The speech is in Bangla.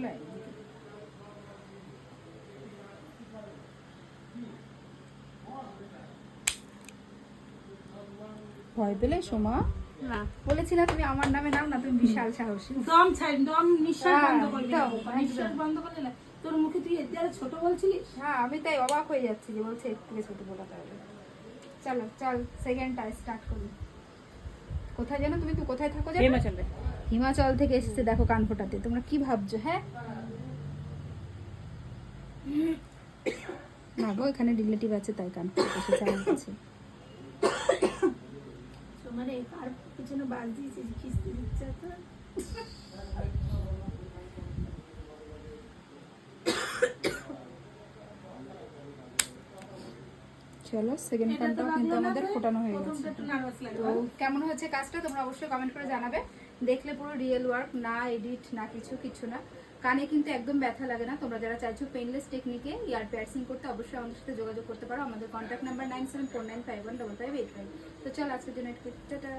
ঝামেলা। ভয় পেলে সোমা? না, বলেছি না তুমি আমার নামে নাও না, তুমি বিশাল সাহসী। দম ছাড়, দম নিঃশ্বাস হ্যাঁ, বন্ধ করলি, একদম, নিঃশ্বাস একদম। বন্ধ করলি না। তোর মুখে তুই এর দ্বারা ছোট বলছিলিস। হ্যাঁ, আমি তাই অবাক হয়ে যাচ্ছি যে বলছে এর থেকে ছোট বলাতে হবে। চলো চল, সেকেন্ডটা স্টার্ট করি। কোথায় যেন তুমি, তো কোথায় থাকো যেন? হিমাচলে। হিমাচল থেকে এসেছে দেখো কান ফোটাতে। তোমরা কি ভাবছো? হ্যাঁ না গো, এখানে রিলেটিভ আছে তাই কান ফোটাতে এসেছে আমার কাছে। তোমার এই কার পিছনে বাজ দিয়েছিস, খিস্তি দিচ্ছে তো। চলো, সেকেন্ড কানটাও কিন্তু আমাদের ফোটানো হয়ে গেছে। প্রথমটা একটু নার্ভাস তো লাগবে। কেমন হয়েছে কাজটা তোমরা অবশ্যই কমেন্ট করে জানাবে। দেখলে পুরো রিয়েল ওয়ার্ক, না এডিট না কিছু না। কানে কিন্তু একদম ব্যথা লাগে না। তোমরা যারা চাইছো পেইনলেস টেকনিকে ইয়ার পিয়ার্সিং করতে, অবশ্যই আমাদের সাথে যোগাযোগ করতে পারো। আমাদের কন্ট্যাক্ট নাম্বার 9749515585। তো চল আজকের জন্য টাটা।